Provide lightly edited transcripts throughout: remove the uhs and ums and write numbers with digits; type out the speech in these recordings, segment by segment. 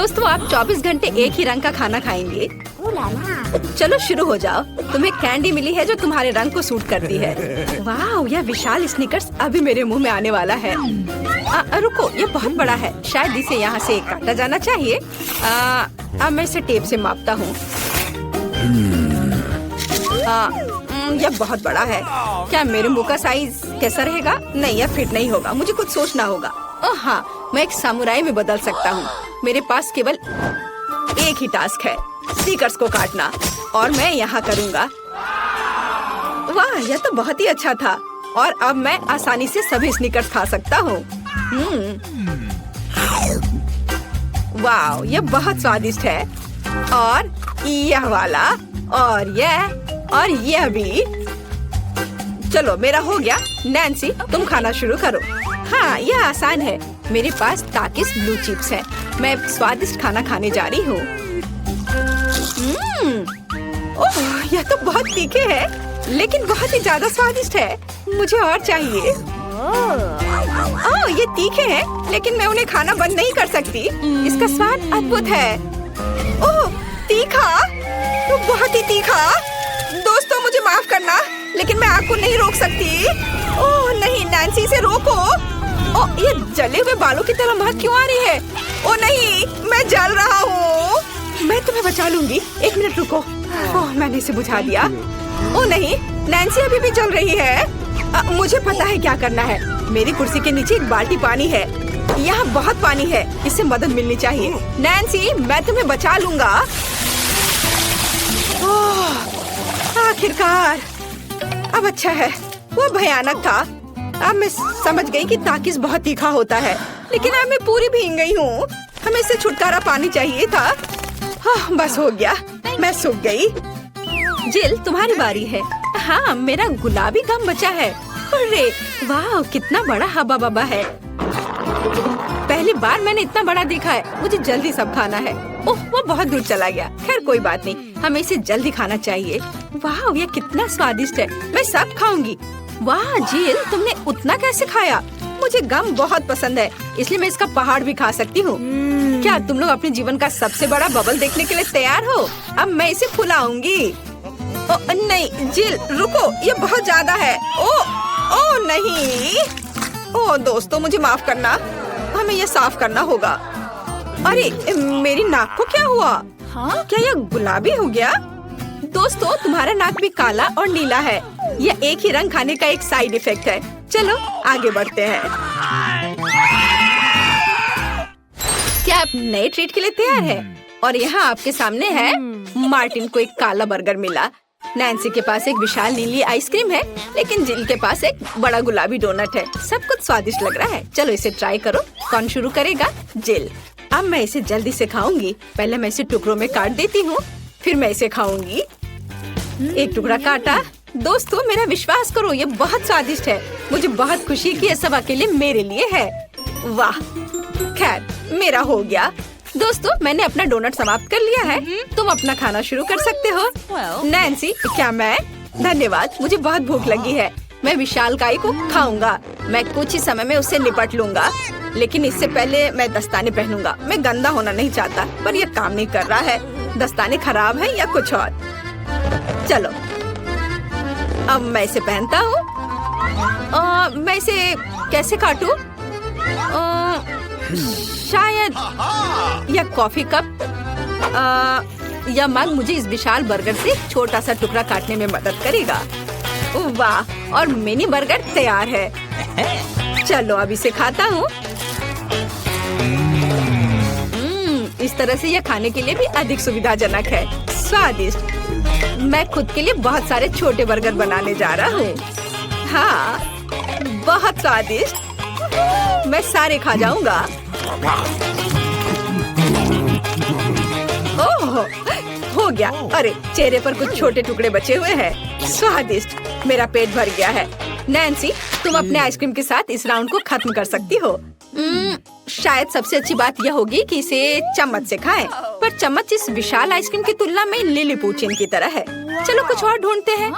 दोस्तों, आप 24 घंटे एक ही रंग का खाना खाएंगे? चलो शुरू हो जाओ। तुम्हें कैंडी मिली है जो तुम्हारे रंग को सूट करती है। वाह, यह विशाल स्निकर्स अभी मेरे मुंह में आने वाला है। रुको, ये बहुत बड़ा है, शायद इसे यहाँ से काटा जाना चाहिए। अब मैं इसे टेप से मापता हूँ। यह बहुत बड़ा है। क्या मेरे मुंह का साइज कैसा रहेगा? नहीं, यह फिट नहीं होगा। मुझे कुछ सोचना होगा। हाँ, मैं एक सामुराई में बदल सकता हूँ। मेरे पास केवल एक ही टास्क है, स्नीकर्स को काटना, और मैं यहाँ करूँगा। वाह, यह तो बहुत ही अच्छा था। और अब मैं आसानी से सभी स्नीकर्स खा सकता हूँ। वाह, यह बहुत स्वादिष्ट है। और यह वाला, और यह भी। चलो, मेरा हो गया। नैन्सी, तुम खाना शुरू करो। हाँ, यह आसान है। मेरे पास ताकिस ब्लू चिप्स है। मैं स्वादिष्ट खाना खाने जा रही हूँ। ओह, यह तो बहुत तीखे है, लेकिन बहुत ही ज्यादा स्वादिष्ट है। मुझे और चाहिए। ओह, ये तीखे हैं, लेकिन मैं उन्हें खाना बंद नहीं कर सकती। इसका स्वाद अद्भुत है। ओह, तीखा, तो बहुत ही तीखा। दोस्तों, मुझे माफ करना, लेकिन मैं आग को नहीं रोक सकती। ओह नहीं, नैन्सी, इसे रोको। ओह, ये जले हुए बालों की तरह महक क्यों आ रही है? ओह नहीं, मैं जल रहा हूँ। मैं तुम्हें बचा लूंगी। एक मिनट रुको। ओह, मैंने इसे बुझा दिया। ओह नहीं, नैन्सी अभी भी जल रही है। मुझे पता है क्या करना है। मेरी कुर्सी के नीचे एक बाल्टी पानी है। यहाँ बहुत पानी है, इससे मदद मिलनी चाहिए। नैन्सी, मैं तुम्हें बचा लूंगा। आखिरकार, अब अच्छा है। वो भयानक था। अब मैं समझ गई कि ताकिस बहुत तीखा होता है, लेकिन अब मैं पूरी भीग गई हूँ। हमें इससे छुटकारा पानी चाहिए था। बस हो गया, मैं सूख गई। जिल, तुम्हारी बारी है। हाँ, मेरा गुलाबी गम बचा है। अरे वाह, कितना बड़ा हब्बा बब्बा है। पहली बार मैंने इतना बड़ा देखा है। मुझे जल्दी सब खाना है। ओह, वो बहुत दूर चला गया। खैर कोई बात नहीं, हमें इसे जल्दी खाना चाहिए। वाह, ये कितना स्वादिष्ट है। मैं सब खाऊंगी। वाह जिल, तुमने उतना कैसे खाया? मुझे गम बहुत पसंद है, इसलिए मैं इसका पहाड़ भी खा सकती हूँ। क्या तुम लोग अपने जीवन का सबसे बड़ा बबल देखने के लिए तैयार हो? अब मैं इसे फुलाऊंगी। नहीं जिल, रुको, ये बहुत ज्यादा है। ओ नहीं। ओ दोस्तों, मुझे माफ करना, हमें ये साफ करना होगा। अरे मेरी नाक को क्या हुआ? हाँ, क्या यह गुलाबी हो गया? दोस्तों, तुम्हारा नाक भी काला और नीला है। यह एक ही रंग खाने का एक साइड इफेक्ट है। चलो आगे बढ़ते हैं। क्या आप नए ट्रीट के लिए तैयार हैं? और यहाँ आपके सामने है। मार्टिन को एक काला बर्गर मिला। नैन्सी के पास एक विशाल नीली आइसक्रीम है, लेकिन जिल के पास एक बड़ा गुलाबी डोनट है। सब कुछ स्वादिष्ट लग रहा है। चलो इसे ट्राई करो। कौन शुरू करेगा? जिल। अब मैं इसे जल्दी से खाऊंगी। पहले मैं इसे टुकड़ों में काट देती हूँ, फिर मैं इसे खाऊंगी। एक टुकड़ा काटा। दोस्तों, मेरा विश्वास करो, ये बहुत स्वादिष्ट है। मुझे बहुत खुशी है कि ये सब अकेले मेरे लिए है। वाह, खैर मेरा हो गया। दोस्तों, मैंने अपना डोनट समाप्त कर लिया है। तुम अपना खाना शुरू कर सकते हो। नैन्सी, क्या मैं? धन्यवाद, मुझे बहुत भूख लगी है। मैं विशालकाय को खाऊंगा। मैं कुछ ही समय में उससे निपट लूंगा, लेकिन इससे पहले मैं दस्ताने पहनूंगा। मैं गंदा होना नहीं चाहता, पर यह काम नहीं कर रहा है। दस्ताने खराब है या कुछ और। चलो, अब मैं इसे पहनता हूँ। मैं इसे कैसे काटूं? शायद यह कॉफी कप या मग मुझे इस विशाल बर्गर से छोटा सा टुकड़ा काटने में मदद करेगा। वाह, और मिनी बर्गर तैयार है। चलो अब इसे खाता हूँ। इस तरह से यह खाने के लिए भी अधिक सुविधाजनक है। स्वादिष्ट। मैं खुद के लिए बहुत सारे छोटे बर्गर बनाने जा रहा हूँ। हाँ, बहुत स्वादिष्ट। मैं सारे खा जाऊंगा। ओह, हो गया। अरे चेहरे पर कुछ छोटे टुकड़े बचे हुए हैं। स्वादिष्ट। मेरा पेट भर गया है। नैन्सी, तुम अपने आइसक्रीम के साथ इस राउंड को खत्म कर सकती हो। शायद सबसे अच्छी बात यह होगी कि इसे चम्मच से खाएं, पर चम्मच इस विशाल आइसक्रीम की तुलना में लिलीपुचिन की तरह है। चलो कुछ और ढूंढते हैं।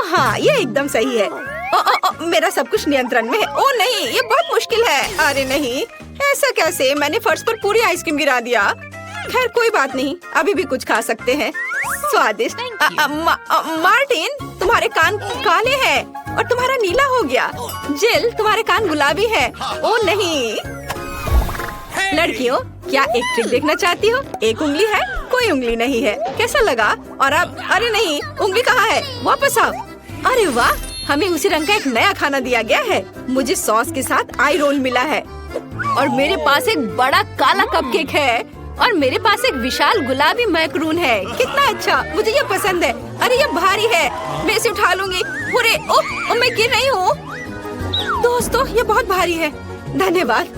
हाँ, ये एकदम सही है। मेरा सब कुछ नियंत्रण में है। ओ नहीं, ये बहुत मुश्किल है। अरे नहीं, ऐसा कैसे? मैंने फर्श पर पूरी आइसक्रीम गिरा दिया। खैर कोई बात नहीं, अभी भी कुछ खा सकते हैं। स्वादिष्ट। मार्टिन, तुम्हारे कान काले हैं और तुम्हारा नीला हो गया। जिल, तुम्हारे कान गुलाबी है। ओ नहीं। लड़कियों, क्या एक ट्रिक देखना चाहती हो? एक उंगली है, कोई उंगली नहीं है। कैसा लगा? और अब अरे नहीं, उंगली कहाँ है? वापस आओ। अरे वाह, हमें उसी रंग का एक नया खाना दिया गया है। मुझे सॉस के साथ आई रोल मिला है और मेरे पास एक बड़ा काला कपकेक है और मेरे पास एक विशाल गुलाबी मैक्रून है। कितना अच्छा, मुझे ये पसंद है। अरे ये भारी है, मैं इसे उठा लूंगी। अरे ओह, मैं गिर रही हूँ। दोस्तों, ये बहुत भारी है। धन्यवाद।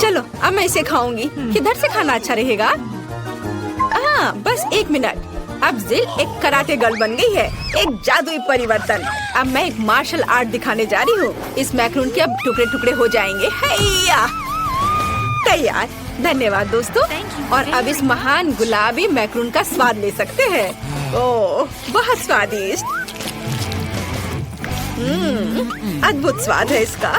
चलो अब मैं इसे खाऊंगी। किधर से खाना अच्छा रहेगा? हाँ, बस 1 मिनट। अब जिल एक कराटे गर्ल बन गई है, एक जादुई परिवर्तन। अब मैं एक मार्शल आर्ट दिखाने जा रही हूँ। इस मैक्रून के अब टुकड़े टुकड़े हो जाएंगे। हैया, तैयार। धन्यवाद दोस्तों। और अब इस महान गुलाबी मैक्रून का स्वाद ले सकते हैं। ओह, बहुत स्वादिष्ट। अद्भुत स्वाद है इसका।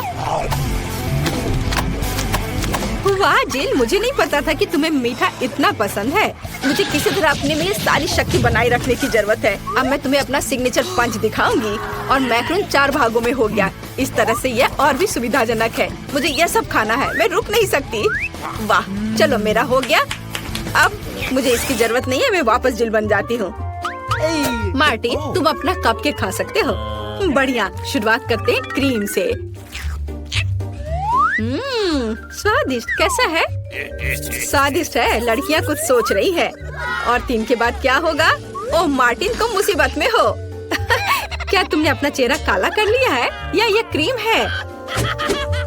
वाह जिल, मुझे नहीं पता था कि तुम्हें मीठा इतना पसंद है। मुझे किसी तरह अपने में सारी शक्ति बनाए रखने की जरूरत है। अब मैं तुम्हें अपना सिग्नेचर पंच दिखाऊंगी। और मैक्रून 4 भागों में हो गया। इस तरह से यह और भी सुविधाजनक है। मुझे यह सब खाना है, मैं रुक नहीं सकती। वाह, चलो मेरा हो गया। अब मुझे इसकी जरूरत नहीं है, मैं वापस जिल बन जाती हूँ। मार्टिन, तुम अपना कपकेक खा सकते हो। बढ़िया, शुरुआत करते हैं क्रीम से। स्वादिष्ट। कैसा है? स्वादिष्ट है। लड़कियाँ कुछ सोच रही है। और 3 के बाद क्या होगा? ओह मार्टिन, तुम मुसीबत में हो। क्या तुमने अपना चेहरा काला कर लिया है या ये क्रीम है?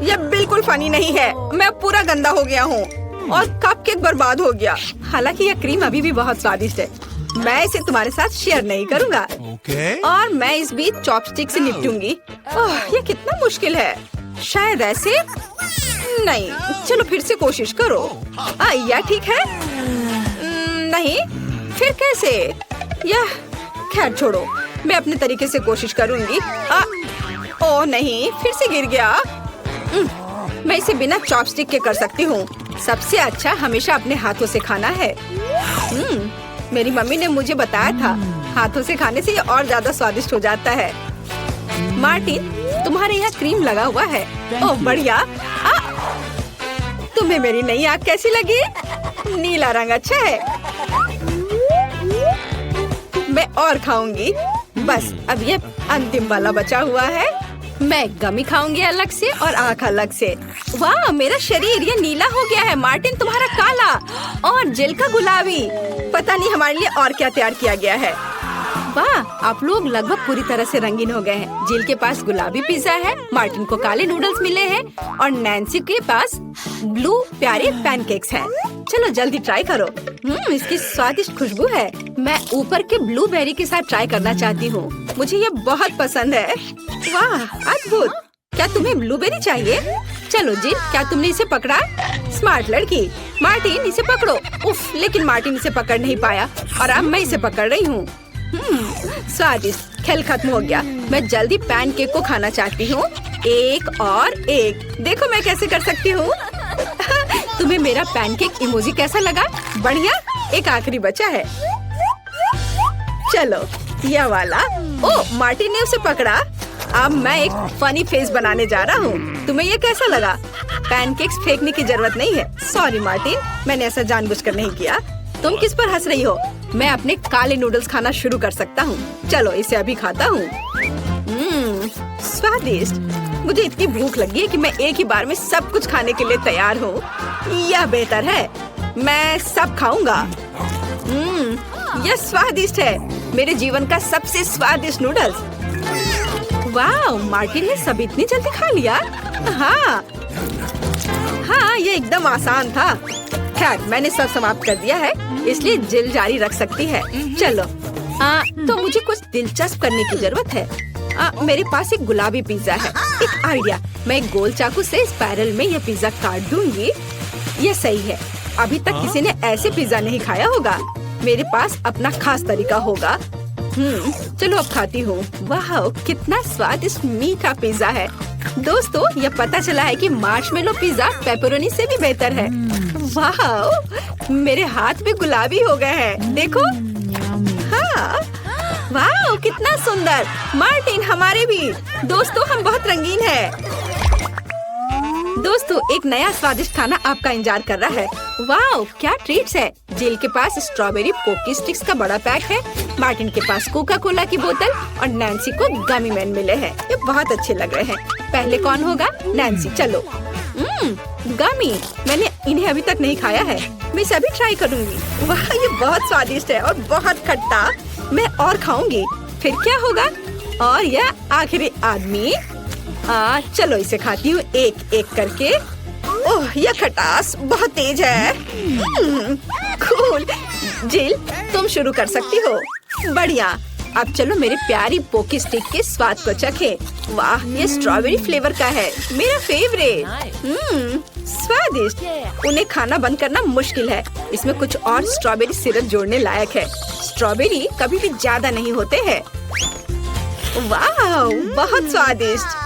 यह बिल्कुल फनी नहीं है। मैं पूरा गंदा हो गया हूँ और कपकेक बर्बाद हो गया। हालांकि यह क्रीम अभी भी बहुत स्वादिष्ट है। मैं इसे तुम्हारे साथ शेयर नहीं करूँगा। और मैं इस बीच चॉपस्टिक से निपटूंगी। ओह, यह कितना मुश्किल है। शायद ऐसे नहीं। चलो फिर से कोशिश करो। यह ठीक है? नहीं, फिर कैसे? यह खैर छोड़ो, मैं अपने तरीके से कोशिश करूंगी। ओह नहीं, फिर से गिर गया। मैं इसे बिना चॉपस्टिक के कर सकती हूँ। सबसे अच्छा हमेशा अपने हाथों से खाना है। मेरी मम्मी ने मुझे बताया था, हाथों से खाने से ये और ज्यादा स्वादिष्ट हो जाता है। मार्टिन, तुम्हारे यहाँ क्रीम लगा हुआ है। ओह बढ़िया। तुम्हें मेरी नई आँख कैसी लगी? नीला रंग अच्छा है। मैं और खाऊंगी। बस अब ये अंतिम वाला बचा हुआ है। मैं गमी खाऊंगी अलग से और आँख अलग से। वाह, मेरा शरीर ये नीला हो गया है। मार्टिन, तुम्हारा काला और जिल का गुलाबी। पता नहीं हमारे लिए और क्या तैयार किया गया है। वाह, आप लोग लगभग पूरी तरह से रंगीन हो गए हैं। जिल के पास गुलाबी पिज्जा है, मार्टिन को काले नूडल्स मिले हैं और नैन्सी के पास ब्लू प्यारे पैनकेक्स हैं। चलो जल्दी ट्राई करो। इसकी स्वादिष्ट खुशबू है। मैं ऊपर के ब्लूबेरी के साथ ट्राई करना चाहती हूँ। मुझे ये बहुत पसंद है। वाह, अद्भुत। क्या तुम्हें ब्लूबेरी चाहिए? चलो जिल, क्या तुमने इसे पकड़ा? स्मार्ट लड़की। मार्टिन, इसे पकड़ो। उफ, लेकिन मार्टिन इसे पकड़ नहीं पाया और अब मैं इसे पकड़ रही हूँ। स्वादिष्ट। खेल खत्म हो गया। मैं जल्दी पैनकेक को खाना चाहती हूँ। एक और एक। देखो मैं कैसे कर सकती हूँ। तुम्हें मेरा पैनकेक इमोजी कैसा लगा? बढ़िया। एक आखिरी बचा है। चलो यह वाला। ओह, मार्टिन ने उसे पकड़ा। अब मैं एक फनी फेस बनाने जा रहा हूँ। तुम्हें ये कैसा लगा? पैनकेक्स फेंकने की जरूरत नहीं है। सॉरी मार्टिन, मैंने ऐसा जानबूझकर नहीं किया। तुम किस पर हंस रही हो? मैं अपने काले नूडल्स खाना शुरू कर सकता हूँ। चलो इसे अभी खाता हूँ। स्वादिष्ट। मुझे इतनी भूख लगी है कि मैं एक ही बार में सब कुछ खाने के लिए तैयार हूँ। यह बेहतर है। मैं सब खाऊंगा। यह स्वादिष्ट है। मेरे जीवन का सबसे स्वादिष्ट नूडल्स। वाह, मार्टिन ने सब इतनी जल्दी खा लिया। हाँ, ये एकदम आसान था। खैर, मैंने सब समाप्त कर दिया है, इसलिए जिल जारी रख सकती है। चलो, तो मुझे कुछ दिलचस्प करने की जरूरत है। मेरे पास एक गुलाबी पिज्जा है। एक आइडिया, मैं एक गोल चाकू से स्पाइरल में यह पिज्जा काट दूंगी। यह सही है। अभी तक किसी ने ऐसे पिज्जा नहीं खाया होगा। मेरे पास अपना खास तरीका होगा। चलो अब खाती हूँ। वाह, कितना स्वादिष्ट मीठा पिज्जा है। दोस्तों, ये पता चला है कि मार्शमेलो पिज्जा पेपरोनी से भी बेहतर है। वाह, मेरे हाथ भी गुलाबी हो गए हैं। देखो। हाँ, वाह, कितना सुंदर। मार्टिन, हमारे भी। दोस्तों, हम बहुत रंगीन हैं। दोस्तों, एक नया स्वादिष्ट खाना आपका इंतजार कर रहा है। वाह, क्या ट्रीट्स है। जिल के पास स्ट्रॉबेरी पोकी स्टिक्स का बड़ा पैक है। मार्टिन के पास कोका कोला की बोतल और नैन्सी को गमी मैन मिले हैं। ये बहुत अच्छे लग रहे हैं। पहले कौन होगा? नैन्सी, चलो। गमी, मैंने इन्हें अभी तक नहीं खाया है। मैं इसे अभी ट्राई करूंगी। वाह, ये बहुत स्वादिष्ट है और बहुत खट्टा। मैं और खाऊंगी। फिर क्या होगा? और यह आखिरी आदमी। चलो इसे खाती हूँ एक एक करके। ओह, यह खटास बहुत तेज है। कूल। जिल, तुम शुरू कर सकती हो। बढ़िया। अब चलो मेरे प्यारी पोकी स्टिक के स्वाद को चखें। वाह, ये स्ट्रॉबेरी फ्लेवर का है, मेरा फेवरेट। स्वादिष्ट। उन्हें खाना बंद करना मुश्किल है। इसमें कुछ और स्ट्रॉबेरी सिरप जोड़ने लायक है। स्ट्रॉबेरी कभी भी ज्यादा नहीं होते हैं। वाह, बहुत स्वादिष्ट।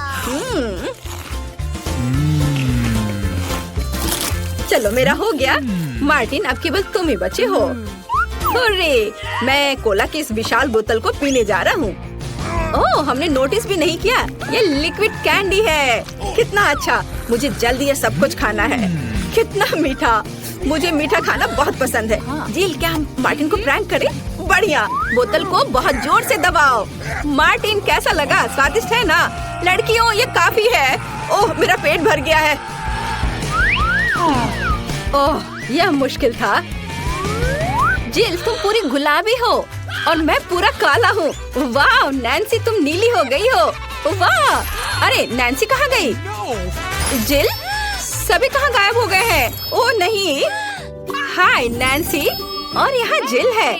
चलो, मेरा हो गया। मार्टिन, अब केवल तुम ही बचे हो। हुर्रे, मैं कोला की इस विशाल बोतल को पीने जा रहा हूँ। ओह, हमने नोटिस भी नहीं किया। ये लिक्विड कैंडी है। कितना अच्छा। मुझे जल्दी ये सब कुछ खाना है। कितना मीठा। मुझे मीठा खाना बहुत पसंद है। जिल, क्या हम मार्टिन को प्रैंक करें? बढ़िया। बोतल को बहुत जोर से दबाओ। मार्टिन, कैसा लगा? स्वादिष्ट है ना? लड़कियों, ये काफी है। ओह, मेरा पेट भर गया है। ओह, यह मुश्किल था। जिल, तुम पूरी गुलाबी हो और मैं पूरा काला हूँ। वाह, नैन्सी, तुम नीली हो गई हो। वाह। अरे, नैन्सी कहाँ गई? जिल, सभी कहाँ गायब हो गए हैं? ओह नहीं। हाय नैन्सी, और यहाँ जिल है।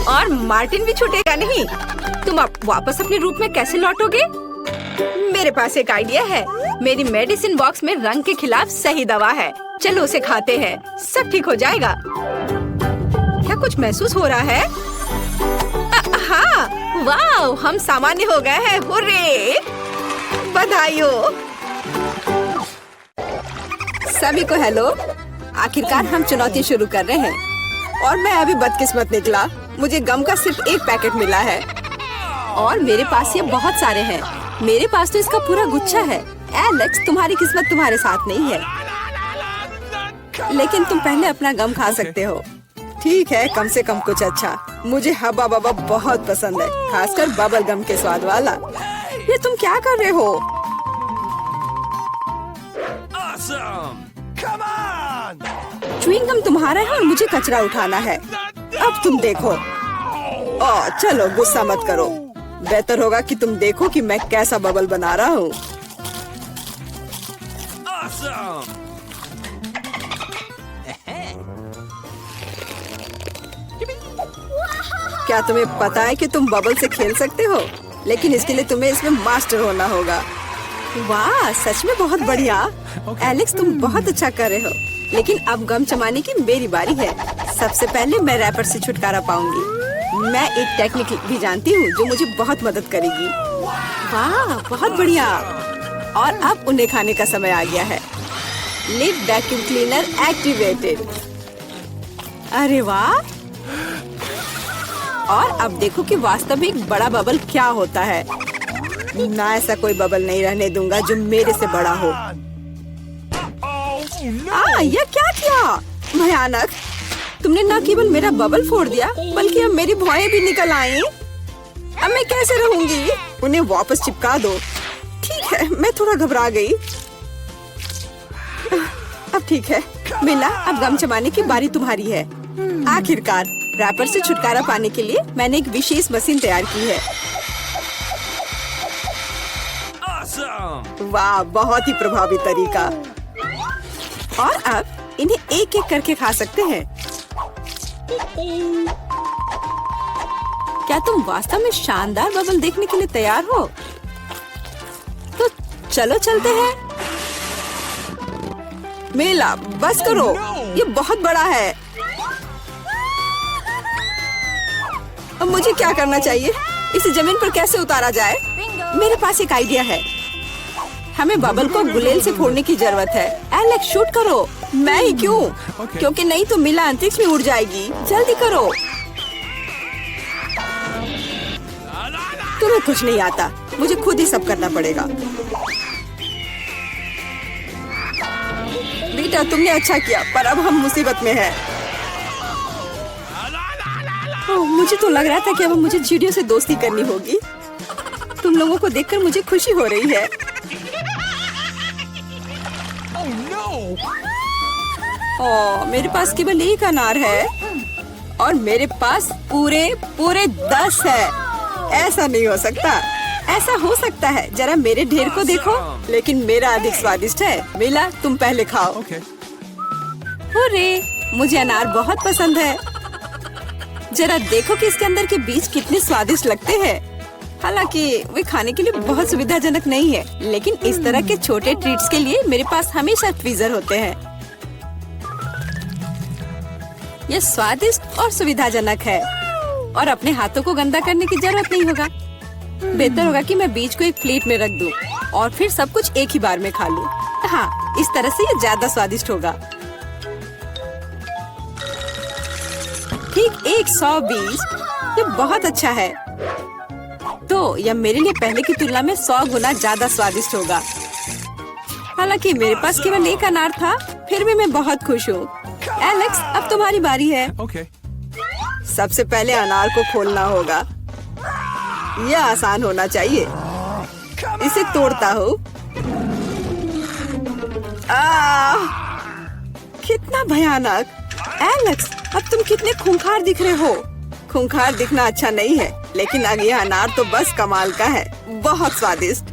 और मार्टिन भी छूटेगा नहीं। तुम अब वापस अपने रूप में कैसे लौटोगे? मेरे पास एक आइडिया है। मेरी मेडिसिन बॉक्स में रंग के खिलाफ सही दवा है। चलो उसे खाते हैं, सब ठीक हो जाएगा। क्या कुछ महसूस हो रहा है? हाँ, वाह, हम सामान्य हो गए हैं। हुर्रे, बधाई हो। सभी को हेलो। आखिरकार हम चुनौती शुरू कर रहे हैं और मैं अभी बदकिस्मत निकला। मुझे गम का सिर्फ एक पैकेट मिला है और मेरे पास ये बहुत सारे हैं। मेरे पास तो इसका पूरा गुच्छा है। एलेक्स, तुम्हारी किस्मत तुम्हारे साथ नहीं है, लेकिन तुम पहले अपना गम खा सकते हो। ठीक है, कम से कम कुछ अच्छा। मुझे हब्बा बब्बा बहुत पसंद है, खासकर बबल गम के स्वाद वाला। ये तुम क्या कर रहे हो? च्युइंग गम तुम्हारा है और मुझे कचरा उठाना है। अब तुम देखो। चलो गुस्सा मत करो। बेहतर होगा कि तुम देखो कि मैं कैसा बबल बना रहा हूँ। क्या तुम्हें पता है कि तुम बबल से खेल सकते हो? लेकिन इसके लिए तुम्हें इसमें मास्टर होना होगा। वाह, सच में बहुत बढ़िया। एलेक्स, तुम बहुत अच्छा कर रहे हो। लेकिन अब गम चबाने की मेरी बारी है। सबसे पहले मैं रैपर से छुटकारा पाऊंगी। मैं एक टेक्निक भी जानती हूँ जो मुझे बहुत मदद करेगी। वाह, बहुत बढ़िया। और अब उन्हें खाने का समय आ गया है। Lid vacuum cleaner activated. अरे वाह। और अब देखो कि वास्तविक बड़ा बबल क्या होता है। ना, ऐसा कोई बबल नहीं रहने दूंगा जो मेरे से बड़ा हो। यह क्या किया? भयानक। तुमने न केवल मेरा बबल फोड़ दिया, बल्कि अब मेरी भौएं भी निकल आई। अब मैं कैसे रहूंगी? उन्हें वापस चिपका दो। ठीक है, मैं थोड़ा घबरा गई। अब ठीक है मिला, अब गम चबाने की बारी तुम्हारी है। आखिरकार रैपर से छुटकारा पाने के लिए मैंने एक विशेष मशीन तैयार की है। वाह, बहुत ही प्रभावी तरीका। और अब इन्हें एक एक करके खा सकते हैं। क्या तुम वास्तव में शानदार बबल देखने के लिए तैयार हो? तो चलो चलते हैं। मेला, बस करो, ये बहुत बड़ा है। अब मुझे क्या करना चाहिए? इसे जमीन पर कैसे उतारा जाए? मेरे पास एक आइडिया है। हमें बबल को गुलेल से फोड़ने की जरूरत है। एलेक्स शूट करो। मैं ही क्यों? क्योंकि नहीं तो मिला अंतरिक्ष में उड़ जाएगी। जल्दी करो। तुम्हें कुछ नहीं आता, मुझे खुद ही सब करना पड़ेगा। बेटा तुमने अच्छा किया, पर अब हम मुसीबत में हैं। मुझे तो लग रहा था कि अब मुझे चिड़ियों से दोस्ती करनी होगी। तुम लोगों को देखकर मुझे खुशी हो रही है। मेरे पास केवल एक अनार है और मेरे पास पूरे 10 है। ऐसा नहीं हो सकता। ऐसा हो सकता है, जरा मेरे ढेर को देखो, लेकिन मेरा अधिक स्वादिष्ट है। मिला, तुम पहले खाओ। अरे, मुझे अनार बहुत पसंद है। जरा देखो कि इसके अंदर के बीज कितने स्वादिष्ट लगते हैं। हालांकि वे खाने के लिए बहुत सुविधाजनक नहीं है, लेकिन इस तरह के छोटे ट्रीट्स के लिए मेरे पास हमेशा ट्वीजर होते हैं। यह स्वादिष्ट और सुविधाजनक है और अपने हाथों को गंदा करने की जरूरत नहीं होगा। बेहतर होगा कि मैं बीज को एक प्लेट में रख दूं और फिर सब कुछ एक ही बार में खा लूं। हाँ, इस तरह से ये ज्यादा स्वादिष्ट होगा। ठीक 100 बीज, ये बहुत अच्छा है। तो यह मेरे लिए पहले की तुलना में 100 गुना ज्यादा स्वादिष्ट होगा। हालांकि मेरे पास केवल एक अनार था, फिर भी मैं बहुत खुश हूँ। एलेक्स, अब तुम्हारी बारी है। सबसे पहले अनार को खोलना होगा। यह आसान होना चाहिए। इसे तोड़ता हूँ। कितना भयानक। एलेक्स, अब तुम कितने खूंखार दिख रहे हो। खूंखार दिखना अच्छा नहीं है, लेकिन अब यह अनार तो बस कमाल का है। बहुत स्वादिष्ट।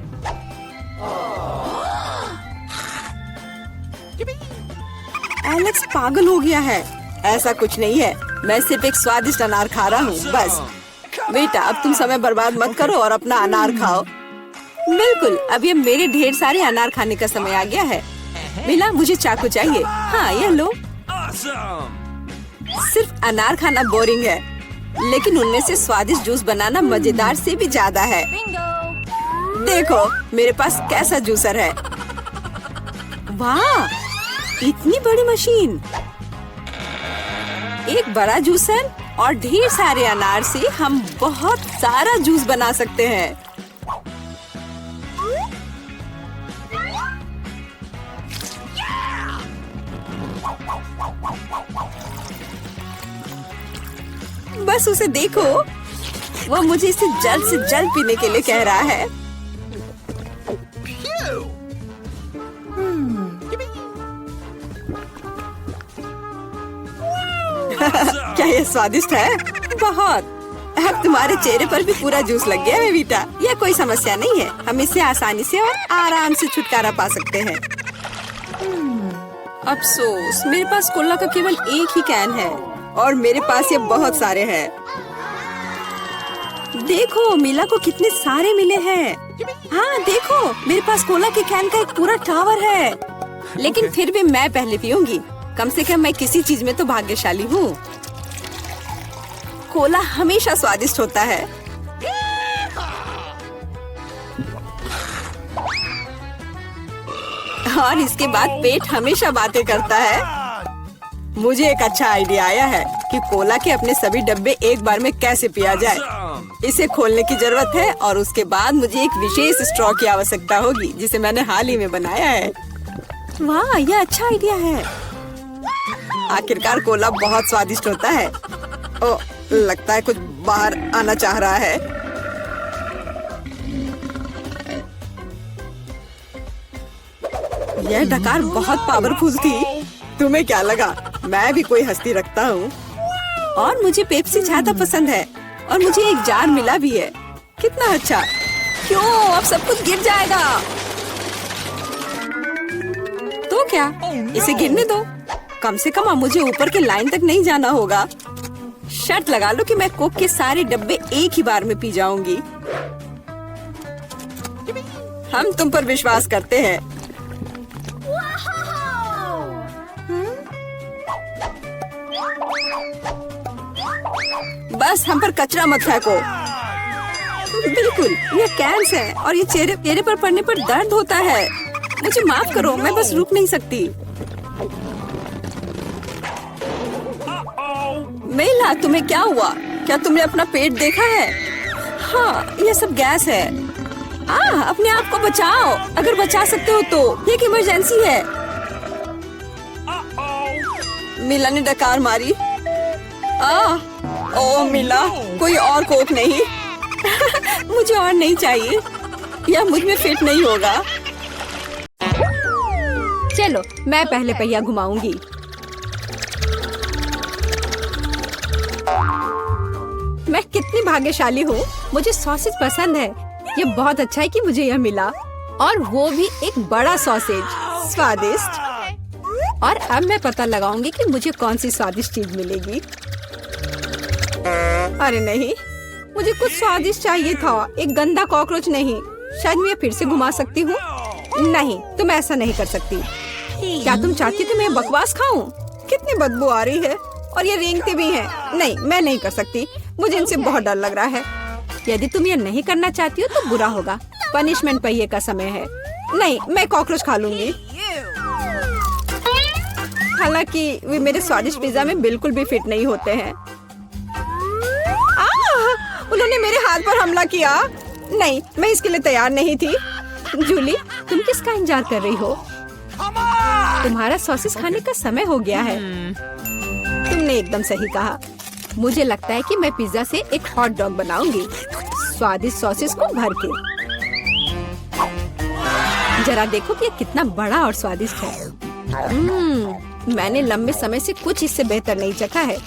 एलेक्स पागल हो गया है। ऐसा कुछ नहीं है, मैं सिर्फ एक स्वादिष्ट अनार खा रहा हूँ बस। बेटा, अब तुम समय बर्बाद मत करो और अपना अनार खाओ। बिल्कुल, अब ये मेरे ढेर सारे अनार खाने का समय आ गया है। मिला, मुझे चाकू चाहिए। हाँ, यह लो। सिर्फ अनार खाना बोरिंग है, लेकिन उनमें से स्वादिष्ट जूस बनाना मजेदार से भी ज्यादा है। देखो मेरे पास कैसा जूसर है। वाह, इतनी बड़ी मशीन। एक बड़ा जूसर और ढेर सारे अनार से हम बहुत सारा जूस बना सकते हैं। बस उसे देखो, वो मुझे इसे जल्द से जल्द पीने के लिए कह रहा है। क्या ये स्वादिष्ट है? बहुत। अब तुम्हारे चेहरे पर भी पूरा जूस लग गया है बेटा। यह कोई समस्या नहीं है, हम इससे आसानी से और आराम से छुटकारा पा सकते हैं। अफसोस, मेरे पास कोला का केवल एक ही कैन है और मेरे पास ये बहुत सारे हैं। देखो मिला को कितने सारे मिले हैं। हाँ देखो, मेरे पास कोला के कैन का एक पूरा टावर है। लेकिन फिर भी मैं पहले पीऊंगी। कम से कम मैं किसी चीज में तो भाग्यशाली हूँ। कोला हमेशा स्वादिष्ट होता है। और इसके बाद पेट हमेशा बातें करता है। मुझे एक अच्छा आइडिया आया है कि कोला के अपने सभी डब्बे एक बार में कैसे पिया जाए। इसे खोलने की जरूरत है और उसके बाद मुझे एक विशेष स्ट्रॉ की आवश्यकता होगी, जिसे मैंने हाल ही में बनाया है। वाह, यह अच्छा आइडिया है। आखिरकार कोला बहुत स्वादिष्ट होता है। ओ, लगता है कुछ बाहर आना चाह रहा है। यह डकार बहुत पावरफुल थी। तुम्हें क्या लगा मैं भी कोई हस्ती रखता हूँ? और मुझे पेप्सी ज्यादा पसंद है और मुझे एक जार मिला भी है। कितना अच्छा। क्यों, अब सब कुछ गिर जाएगा। तो क्या, इसे गिरने दो। कम से कम अब मुझे ऊपर के लाइन तक नहीं जाना होगा। शर्त लगा लो कि मैं कोक के सारे डब्बे एक ही बार में पी जाऊंगी। हम तुम पर विश्वास करते हैं। बस हम पर कचरा मत फेंको। बिल्कुल, ये कैंस है और ये चेहरे पर पड़ने पर दर्द होता है। मुझे माफ करो, मैं बस रुक नहीं सकती। मेला, तुम्हें क्या हुआ? क्या तुमने अपना पेट देखा है? हाँ, ये सब गैस है। अपने आप को बचाओ, अगर बचा सकते हो तो। ये एक इमरजेंसी है। मिला ने डकार मारी। ओ मिला, कोई और कोक नहीं? मुझे और नहीं चाहिए, यह मुझ में फिट नहीं होगा। चलो, मैं पहले पहिया घुमाऊंगी। मैं कितनी भाग्यशाली हूँ, मुझे सॉसेज पसंद है। ये बहुत अच्छा है कि मुझे यह मिला, और वो भी एक बड़ा सॉसेज। स्वादिष्ट। और अब मैं पता लगाऊंगी कि मुझे कौन सी स्वादिष्ट चीज मिलेगी। अरे नहीं, मुझे कुछ स्वादिष्ट चाहिए था, एक गंदा कॉकरोच नहीं। शायद मैं फिर से घुमा सकती हूँ। नहीं, तुम ऐसा नहीं कर सकती। क्या तुम चाहती कि मैं बकवास खाऊं? कितनी बदबू आ रही है, और ये रेंगते भी हैं। नहीं, मैं नहीं कर सकती, मुझे इनसे बहुत डर लग रहा है। यदि तुम ये नहीं करना चाहती हो तो बुरा होगा। पनिशमेंट पहिए का समय है। नहीं, मैं कॉकरोच खा लूंगी। हालांकि वे मेरे स्वादिष्ट पिज्जा में बिल्कुल भी फिट नहीं होते हैं। उन्होंने मेरे हाथ पर हमला किया। नहीं, मैं इसके लिए तैयार नहीं थी। जूली, तुम किसका इंतजार कर रही हो? तुम्हारा सॉसेस खाने का समय हो गया है। तुमने एकदम सही कहा। मुझे लगता है कि मैं पिज्जा से एक हॉट डॉग बनाऊंगी, स्वादिष्ट सॉसेस को भर के। जरा देखो कि ये कितना बड़ा और स्वादिष्ट है। मैंने लंबे समय से कुछ इससे बेहतर नहीं चखा है।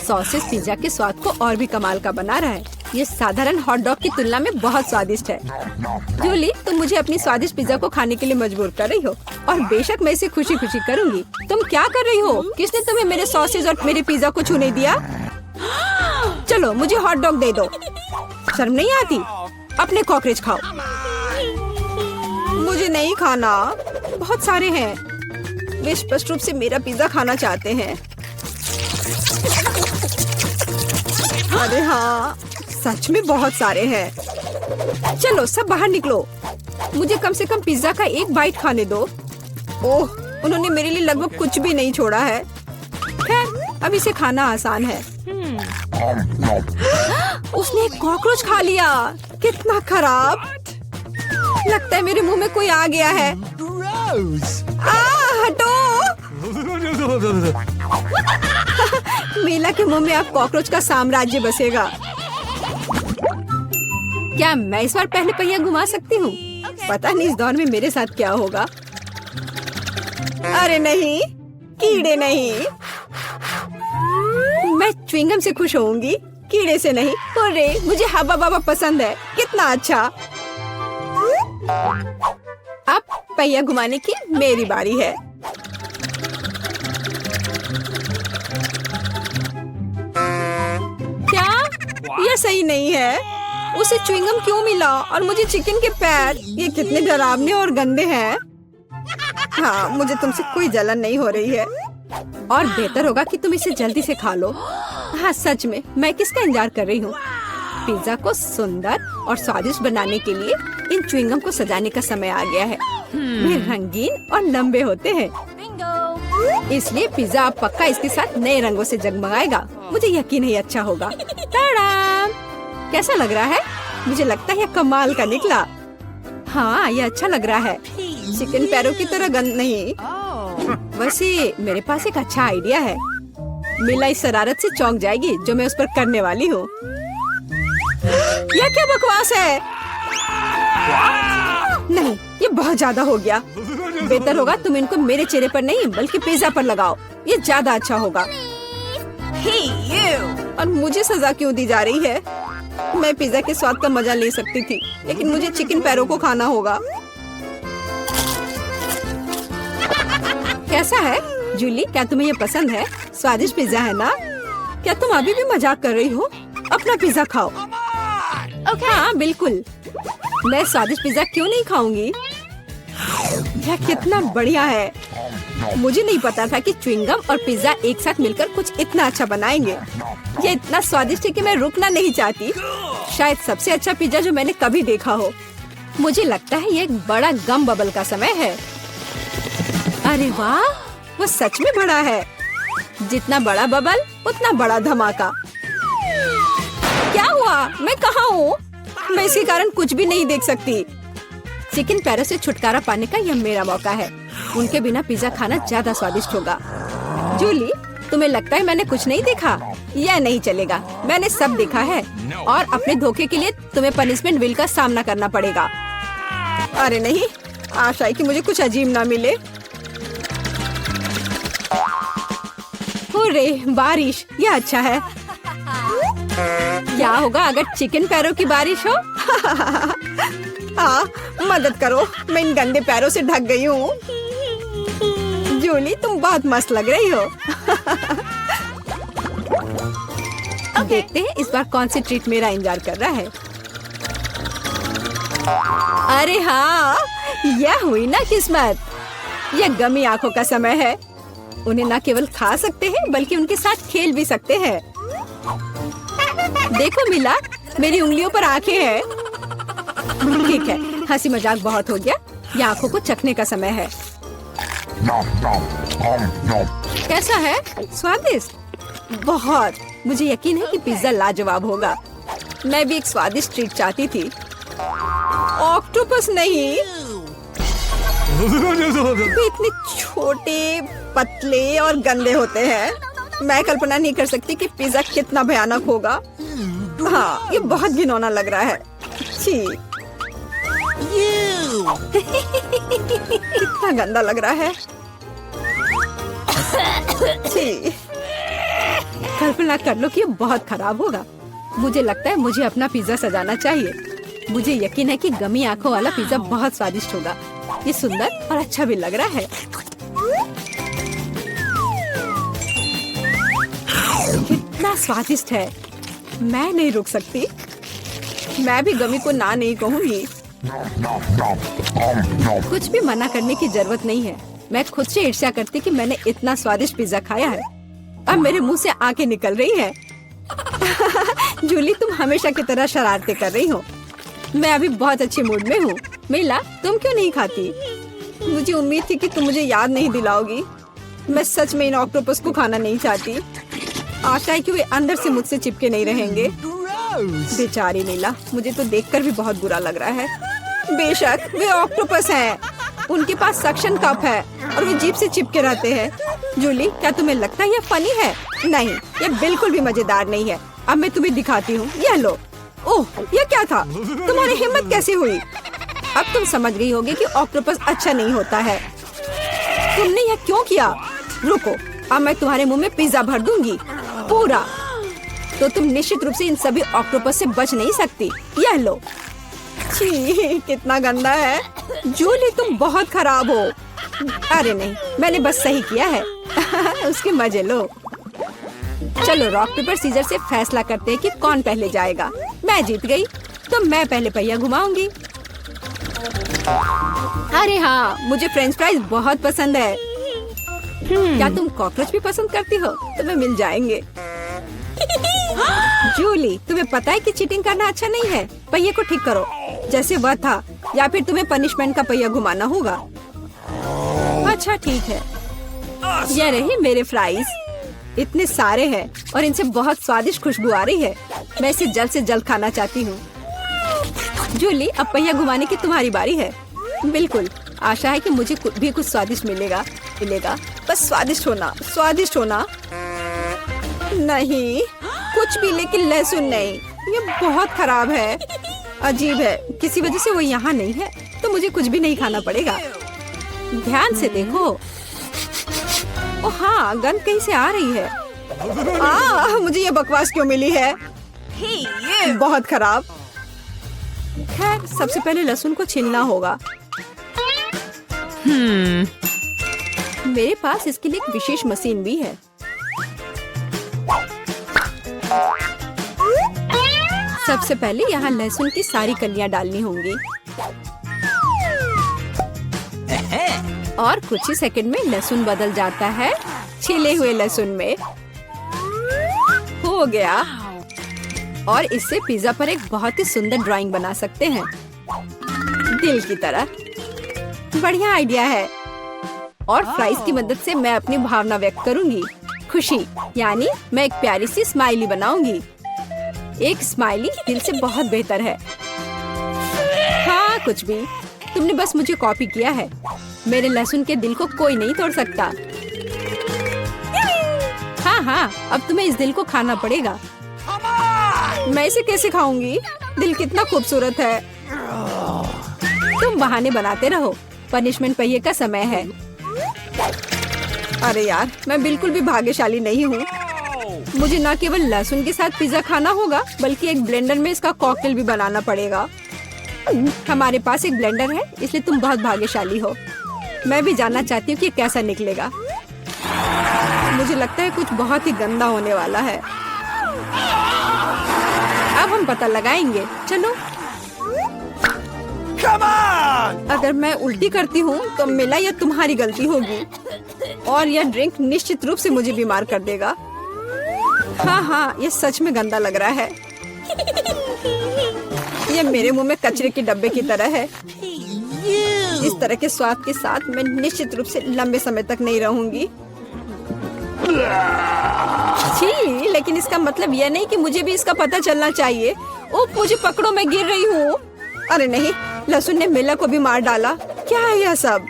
सॉसेस पिज्जा के स्वाद को और भी कमाल का बना रहा है। ये साधारण हॉट डॉग की तुलना में बहुत स्वादिष्ट है। जूली, तुम मुझे अपनी स्वादिष्ट पिज्जा को खाने के लिए मजबूर कर रही हो, और बेशक मैं इसे खुशी खुशी करूंगी। तुम क्या कर रही हो? किसने तुम्हें मेरे सॉसेज और मेरे पिज्जा को छूने दिया? चलो, मुझे हॉट डॉग दे दो। शर्म नहीं आती? अपने कॉकरोच खाओ। मुझे नहीं खाना, बहुत सारे हैं। वे स्पष्ट रूप से मेरा पिज्जा खाना चाहते हैं। अरे हाँ, सच में बहुत सारे हैं। चलो, सब बाहर निकलो। मुझे कम से कम पिज्जा का एक बाइट खाने दो। ओह, उन्होंने मेरे लिए लगभग कुछ भी नहीं छोड़ा है। खैर, अब इसे खाना आसान है। उसने एक कॉकरोच खा लिया। कितना खराब। लगता है मेरे मुंह में कोई आ गया है। हटो। मीला के मुंह में अब कॉकरोच का साम्राज्य बसेगा। क्या मैं इस बार पहले पहिया घुमा सकती हूँ? पता नहीं इस दौर में मेरे साथ क्या होगा। अरे नहीं, कीड़े नहीं। मैं च्युइंगम से खुश होऊंगी, कीड़े से नहीं। अरे, मुझे हब्बा बाबा पसंद है। कितना अच्छा। अब पहिया घुमाने की मेरी बारी है। क्या यह सही नहीं है? उसे च्युइंगम क्यों मिला और मुझे चिकन के पैर? ये कितने डरावने और गंदे हैं। हाँ, मुझे तुमसे कोई जलन नहीं हो रही है, और बेहतर होगा कि तुम इसे जल्दी से खा लो। हाँ, सच में मैं किसका इंतजार कर रही हूँ? पिज्जा को सुंदर और स्वादिष्ट बनाने के लिए इन च्युइंगम को सजाने का समय आ गया है। वे रंगीन और लंबे होते हैं, इसलिए पिज्जा अब पक्का इसके साथ नए रंगों से जगमगाएगा। मुझे यकीन है अच्छा होगा। टाडा! कैसा लग रहा है? मुझे लगता है यह कमाल का निकला। हाँ, यह अच्छा लग रहा है। चिकन पैरों की तरह गंद नहीं। वैसे मेरे पास एक अच्छा आइडिया है। मिला इस शरारत से चौंक जाएगी जो मैं उस पर करने वाली हूँ। यह क्या बकवास है? नहीं, ये बहुत ज्यादा हो गया। बेहतर होगा तुम इनको मेरे चेहरे पर नहीं बल्कि पिज्जा पर लगाओ। ये ज्यादा अच्छा होगा। और मुझे सजा क्यों दी जा रही है? मैं पिज्जा के स्वाद का मजा ले सकती थी, लेकिन मुझे चिकन पैरों को खाना होगा। कैसा है जूली? क्या तुम्हें ये पसंद है? स्वादिष्ट पिज्जा है ना? क्या तुम अभी भी मजाक कर रही हो? अपना पिज्जा खाओ। हाँ, बिल्कुल। मैं स्वादिष्ट पिज्जा क्यों नहीं खाऊंगी? यह कितना बढ़िया है। मुझे नहीं पता था कि च्युइंगम और पिज्जा एक साथ मिलकर कुछ इतना अच्छा बनाएंगे। ये इतना स्वादिष्ट है कि मैं रुकना नहीं चाहती। शायद सबसे अच्छा पिज्जा जो मैंने कभी देखा हो। मुझे लगता है ये एक बड़ा गम बबल का समय है। अरे वाह, वो सच में बड़ा है। जितना बड़ा बबल उतना बड़ा धमाका। क्या हुआ? मैं कहाँ हूँ? मैं इसके कारण कुछ भी नहीं देख सकती। चिकन पैरों से छुटकारा पाने का यह मेरा मौका है। उनके बिना पिज्जा खाना ज्यादा स्वादिष्ट होगा। जूली, तुम्हें लगता है मैंने कुछ नहीं देखा? यह नहीं चलेगा, मैंने सब देखा है और अपने धोखे के लिए तुम्हें पनिशमेंट बिल का सामना करना पड़ेगा। अरे नहीं, आशा है कि मुझे कुछ अजीब ना मिले। हुर्रे, बारिश, यह अच्छा है। क्या होगा अगर चिकन पैरों की बारिश हो? मदद करो, मैं इन गंदे पैरों से ढक गई हूँ। जूली, तुम बहुत मस्त लग रही हो। देखते हैं इस बार कौन सी ट्रीट मेरा इंतजार कर रहा है। अरे हाँ, यह हुई ना किस्मत। यह गमी आंखों का समय है। उन्हें न केवल खा सकते हैं बल्कि उनके साथ खेल भी सकते हैं। देखो मिला, मेरी उंगलियों पर आंखें हैं। ठीक है, हंसी मजाक बहुत हो गया। ये आंखों को चखने का समय है। कैसा है? स्वादिष्ट? बहुत। मुझे यकीन है कि पिज्जा लाजवाब होगा। मैं भी एक स्वादिष्ट ट्रीट चाहती थी। ऑक्टोपस नहीं। वे इतने छोटे, पतले और गंदे होते हैं। मैं कल्पना नहीं कर सकती कि पिज्जा कितना भयानक होगा। हाँ, ये बहुत घिनौना लग रहा है। छी। कितना गंदा लग रहा है। छी। कल्पना कर लो कि ये बहुत खराब होगा। मुझे लगता है मुझे अपना पिज्जा सजाना चाहिए। मुझे यकीन है कि गमी आंखों वाला पिज्जा बहुत स्वादिष्ट होगा। ये सुंदर और अच्छा भी लग रहा है। कितना स्वादिष्ट है। मैं नहीं रुक सकती। मैं भी गमी को ना नहीं कहूँगी। कुछ भी मना करने की जरूरत नहीं है। मैं खुद से ईर्ष्या करती कि मैंने इतना स्वादिष्ट पिज्जा खाया है। अब मेरे मुंह से आंखें निकल रही है। जूली, तुम हमेशा की तरह शरारतें कर रही हो। मैं अभी बहुत अच्छे मूड में हूँ। मिला, तुम क्यों नहीं खाती? मुझे उम्मीद थी कि तुम मुझे याद नहीं दिलाओगी। मैं सच में इन ऑक्टोपस को खाना नहीं चाहती। आशा है कि वे अंदर से मुझसे चिपके नहीं रहेंगे। बेचारी मिला, मुझे तो देखकर भी बहुत बुरा लग रहा है। बेशक वे ऑक्टोपस हैं। उनके पास सक्शन कप है और वे जीभ से चिपके रहते हैं। जूली, क्या तुम्हें लगता है यह फनी है? नहीं, यह बिल्कुल भी मजेदार नहीं है। अब मैं तुम्हें दिखाती हूँ। यह लो। ओह, यह क्या था? तुम्हारी हिम्मत कैसे हुई? अब तुम समझ गई होगी कि ऑक्टोपस अच्छा नहीं होता है। तुमने यह क्यों किया? रुको, अब मैं तुम्हारे मुंह में पिज्जा भर दूंगी, पूरा। तो तुम निश्चित रूप से इन सभी ऑक्टोपस से बच नहीं सकती। यह लो। छी, कितना गंदा है। जूली, तुम बहुत खराब हो। अरे नहीं, मैंने बस सही किया है। उसके मजे लो। चलो रॉक पेपर सीजर से फैसला करते हैं कि कौन पहले जाएगा। मैं जीत गई, तो मैं पहले पहिया घुमाऊंगी। अरे हाँ, मुझे फ्रेंच फ्राइज बहुत पसंद है। क्या तुम कॉकरोच भी पसंद करती हो? तुम्हें मिल जाएंगे। जूली, तुम्हें पता है कि चीटिंग करना अच्छा नहीं है। पहिए को ठीक करो जैसे वह था, या फिर तुम्हें पनिशमेंट का पहिया घुमाना होगा। अच्छा ठीक है। ये रही मेरे फ्राइज। इतने सारे हैं और इनसे बहुत स्वादिष्ट खुशबू आ रही है। मैं इसे जल्द से जल्द खाना चाहती हूँ। जूली, अब पहिया घुमाने की तुम्हारी बारी है। बिल्कुल, आशा है कि मुझे भी कुछ स्वादिष्ट मिलेगा। बस स्वादिष्ट होना, स्वादिष्ट होना। नहीं, कुछ भी, लेकिन लहसुन नहीं। ये बहुत खराब है। अजीब है, किसी वजह से वो यहाँ नहीं है, तो मुझे कुछ भी नहीं खाना पड़ेगा। ध्यान से देखो। ओ हाँ, गंध कहीं से आ रही है। मुझे ये बकवास क्यों मिली है? बहुत खराब। खैर, सबसे पहले लहसुन को छीलना होगा। मेरे पास इसके लिए एक विशेष मशीन भी है। सबसे पहले यहाँ लहसुन की सारी कलियां डालनी होंगी और कुछ ही सेकंड में लहसुन बदल जाता है छिले हुए लहसुन में। हो गया। और इससे पिज्जा पर एक बहुत ही सुंदर ड्राइंग बना सकते हैं, दिल की तरह। बढ़िया आइडिया है। और फ्राइज की मदद से मैं अपनी भावना व्यक्त करूंगी। खुशी, यानी मैं एक प्यारी सी स्माइली बनाऊंगी। एक स्माइली दिल से बहुत बेहतर है। हाँ, कुछ भी, तुमने बस मुझे कॉपी किया है। मेरे लहसुन के दिल को कोई नहीं तोड़ सकता। हाँ, अब तुम्हें इस दिल को खाना पड़ेगा। मैं इसे कैसे खाऊंगी? दिल कितना खूबसूरत है। तुम बहाने बनाते रहो, पनिशमेंट पहिए का समय है। अरे यार, मैं बिल्कुल भी भाग्यशाली नहीं हूँ। मुझे न केवल लहसुन के साथ पिज्जा खाना होगा, बल्कि एक ब्लेंडर में इसका कॉकटेल भी बनाना पड़ेगा। हमारे पास एक ब्लेंडर है, इसलिए तुम बहुत भाग्यशाली हो। मैं भी जानना चाहती हूँ कि कैसा निकलेगा। मुझे लगता है कुछ बहुत ही गंदा होने वाला है। अब हम पता लगाएंगे। चलो। अगर मैं उल्टी करती हूँ तो मेरा या तुम्हारी गलती होगी, और यह ड्रिंक निश्चित रूप से मुझे बीमार कर देगा। हाँ, ये सच में गंदा लग रहा है। ये मेरे मुंह में कचरे के डब्बे की तरह है। इस तरह के स्वाद के साथ मैं निश्चित रूप से लंबे समय तक नहीं रहूंगी। छी, लेकिन इसका मतलब यह नहीं कि मुझे भी इसका पता चलना चाहिए। ओह, मुझे पकड़ो, मैं गिर रही हूँ। अरे नहीं, लहसुन ने मिला को भी मार डाला। क्या है यह सब?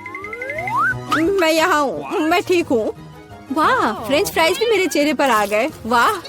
मैं यहाँ हूँ, मैं ठीक हूँ। वाह, फ्रेंच फ्राइज भी मेरे चेहरे पर आ गए। वाह।